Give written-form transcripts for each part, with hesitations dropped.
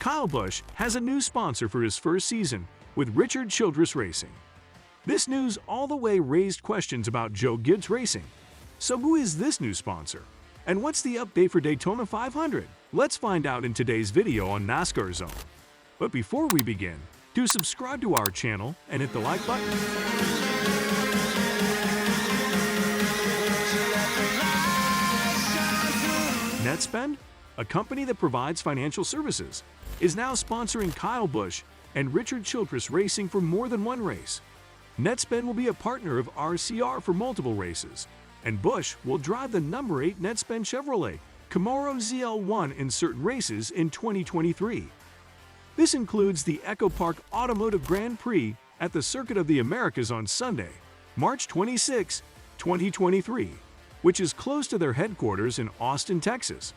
Kyle Busch has a new sponsor for his first season with Richard Childress Racing. This news all the way raised questions about Joe Gibbs Racing. So who is this new sponsor? And what's the update for Daytona 500? Let's find out in today's video on NASCAR Zone. But before we begin, do subscribe to our channel and hit the like button. Netspend, a company that provides financial services, is now sponsoring Kyle Busch and Richard Childress Racing for more than one race. Netspend will be a partner of RCR for multiple races, and Busch will drive the number 8 Netspend Chevrolet Camaro ZL1 in certain races in 2023. This includes the Echo Park Automotive Grand Prix at the Circuit of the Americas on Sunday, March 26, 2023, which is close to their headquarters in Austin, Texas.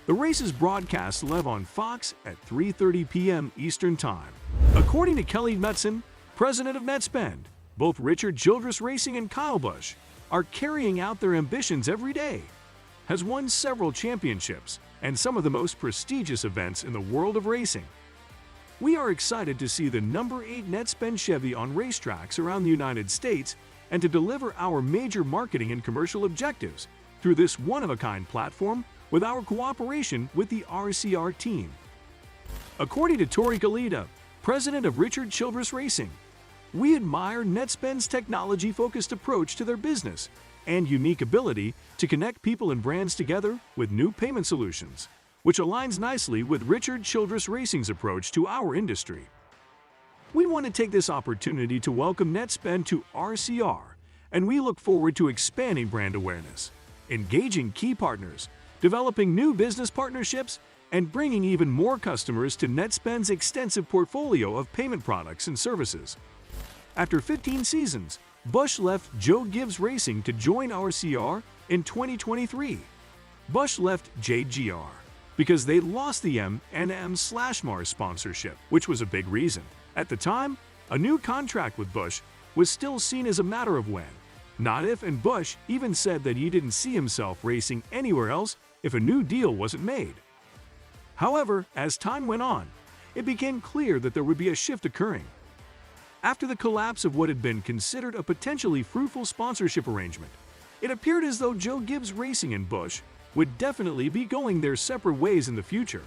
The race is broadcast live on Fox at 3:30 p.m. Eastern Time. According to Kelly Metzen, president of Netspend, both Richard Childress Racing and Kyle Busch are carrying out their ambitions every day, has won several championships and some of the most prestigious events in the world of racing. We are excited to see the number 8 Netspend Chevy on racetracks around the United States and to deliver our major marketing and commercial objectives through this one-of-a-kind platform with our cooperation with the RCR team. According to Tori Galita, president of Richard Childress Racing, we admire Netspend's technology-focused approach to their business and unique ability to connect people and brands together with new payment solutions, which aligns nicely with Richard Childress Racing's approach to our industry. We want to take this opportunity to welcome Netspend to RCR, and we look forward to expanding brand awareness, engaging key partners, developing new business partnerships, and bringing even more customers to Netspend's extensive portfolio of payment products and services. After 15 seasons, Busch left Joe Gibbs Racing to join RCR in 2023. Busch left JGR because they lost the M&M/Mars sponsorship, which was a big reason. At the time, a new contract with Busch was still seen as a matter of when, not if, and Busch even said that he didn't see himself racing anywhere else if a new deal wasn't made. However, as time went on, it became clear that there would be a shift occurring. After the collapse of what had been considered a potentially fruitful sponsorship arrangement, it appeared as though Joe Gibbs Racing and Busch would definitely be going their separate ways in the future.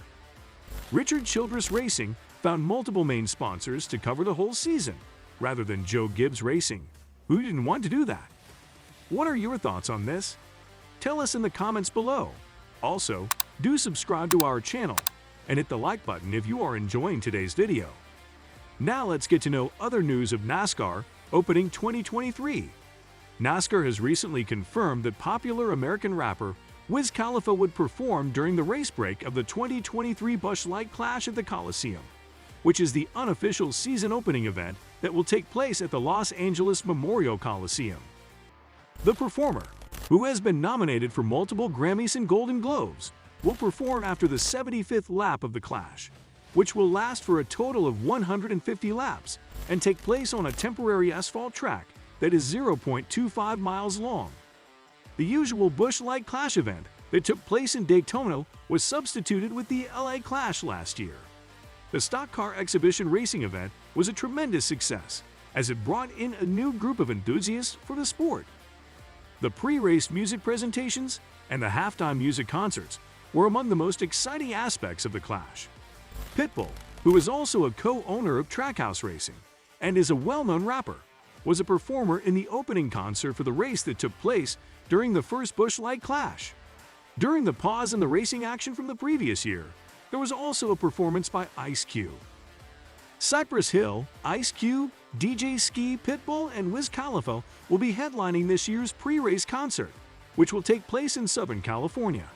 Richard Childress Racing found multiple main sponsors to cover the whole season, rather than Joe Gibbs Racing, who didn't want to do that. What are your thoughts on this? Tell us in the comments below. Also, do subscribe to our channel and hit the like button if you are enjoying today's video. Now let's get to know other news of NASCAR opening 2023. NASCAR has recently confirmed that popular American rapper Wiz Khalifa would perform during the race break of the 2023 Busch Light Clash at the Coliseum, which is the unofficial season opening event that will take place at the Los Angeles Memorial Coliseum. The performer, who has been nominated for multiple Grammys and Golden Globes, will perform after the 75th lap of the Clash, which will last for a total of 150 laps and take place on a temporary asphalt track that is 0.25 miles long. The usual Busch Light Clash event that took place in Daytona was substituted with the LA Clash last year. The Stock Car Exhibition Racing event was a tremendous success as it brought in a new group of enthusiasts for the sport. The pre-race music presentations and the halftime music concerts were among the most exciting aspects of the Clash. Pitbull, who is also a co-owner of Trackhouse Racing and is a well-known rapper, was a performer in the opening concert for the race that took place during the first Busch Light Clash. During the pause in the racing action from the previous year, there was also a performance by Ice Cube. Cypress Hill, Ice Cube, DJ Ski, Pitbull, and Wiz Khalifa will be headlining this year's pre-race concert, which will take place in Southern California.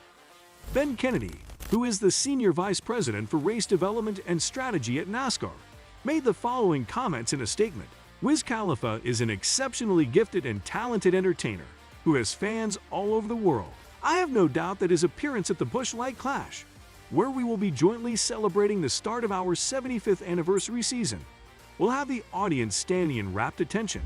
Ben Kennedy, who is the Senior Vice President for Race Development and Strategy at NASCAR, made the following comments in a statement. Wiz Khalifa is an exceptionally gifted and talented entertainer who has fans all over the world. I have no doubt that his appearance at the Busch Light Clash, where we will be jointly celebrating the start of our 75th anniversary season, will have the audience standing in rapt attention.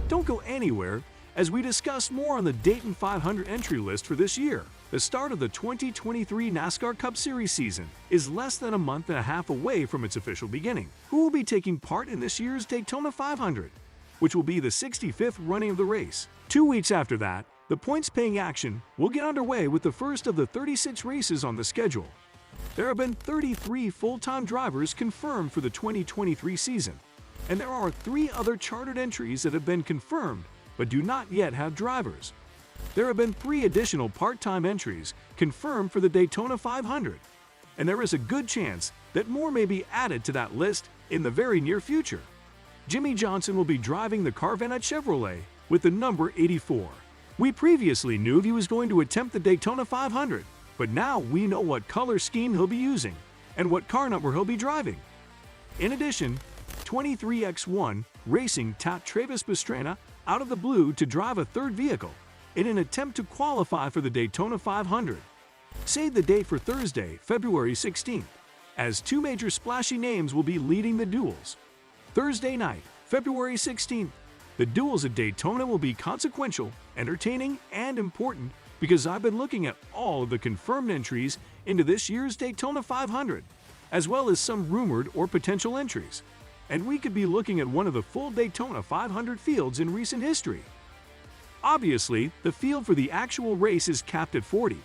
Don't go anywhere as we discuss more on the Dayton 500 entry list for this year. The start of the 2023 NASCAR Cup Series season is less than a month and a half away from its official beginning. Who will be taking part in this year's Daytona 500, which will be the 65th running of the race? 2 weeks after that, the points-paying action will get underway with the first of the 36 races on the schedule. There have been 33 full-time drivers confirmed for the 2023 season, and there are 3 other chartered entries that have been confirmed but do not yet have drivers. There have been 3 additional part-time entries confirmed for the Daytona 500, and there is a good chance that more may be added to that list in the very near future. Jimmie Johnson will be driving the Carvana Chevrolet with the number 84. We previously knew he was going to attempt the Daytona 500, but now we know what color scheme he'll be using and what car number he'll be driving. In addition, 23X1 Racing tapped Travis Pastrana out of the blue to drive a third vehicle in an attempt to qualify for the Daytona 500. Save the date for Thursday, February 16th, as 2 major splashy names will be leading the duels. Thursday night, February 16th, the duels at Daytona will be consequential, entertaining, and important because I've been looking at all of the confirmed entries into this year's Daytona 500, as well as some rumored or potential entries. And we could be looking at one of the full Daytona 500 fields in recent history. Obviously, the field for the actual race is capped at 40,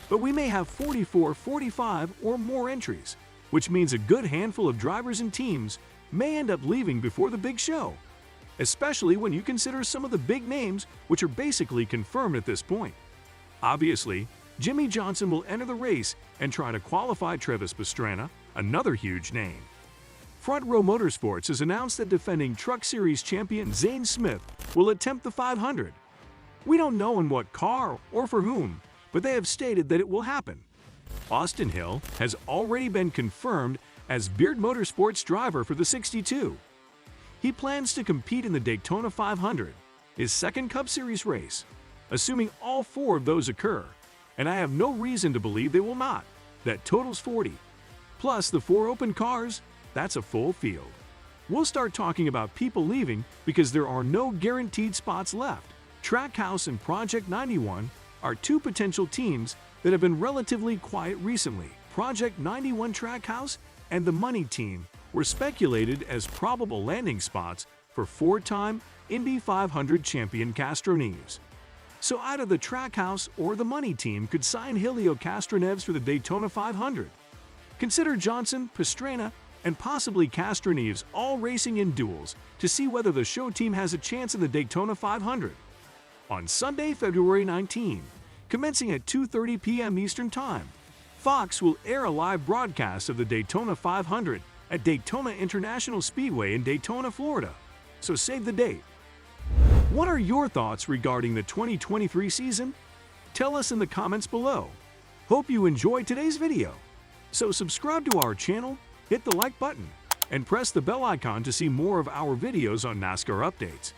but we may have 44, 45, or more entries, which means a good handful of drivers and teams may end up leaving before the big show, especially when you consider some of the big names which are basically confirmed at this point. Obviously, Jimmie Johnson will enter the race and try to qualify Travis Pastrana, another huge name. Front Row Motorsports has announced that defending Truck Series champion Zane Smith will attempt the 500. We don't know in what car or for whom, but they have stated that it will happen. Austin Hill has already been confirmed as Beard Motorsports driver for the 62. He plans to compete in the Daytona 500, his second Cup Series race, assuming all 4 of those occur, and I have no reason to believe they will not. That totals 40. Plus the 4 open cars, that's a full field. We'll start talking about people leaving because there are no guaranteed spots left. Trackhouse and Project 91 are 2 potential teams that have been relatively quiet recently. Project 91 Trackhouse and the Money Team were speculated as probable landing spots for 4-time Indy 500 champion Castro Neves. So either the Trackhouse or the Money Team could sign Helio Castroneves for the Daytona 500. Consider Johnson, Pastrana, and possibly Castroneves all racing in duels to see whether the show team has a chance in the Daytona 500. On Sunday, February 19, commencing at 2:30 p.m. Eastern Time, Fox will air a live broadcast of the Daytona 500 at Daytona International Speedway in Daytona, Florida. So save the date. What are your thoughts regarding the 2023 season? Tell us in the comments below. Hope you enjoyed today's video. So subscribe to our channel, hit the like button, and press the bell icon to see more of our videos on NASCAR updates.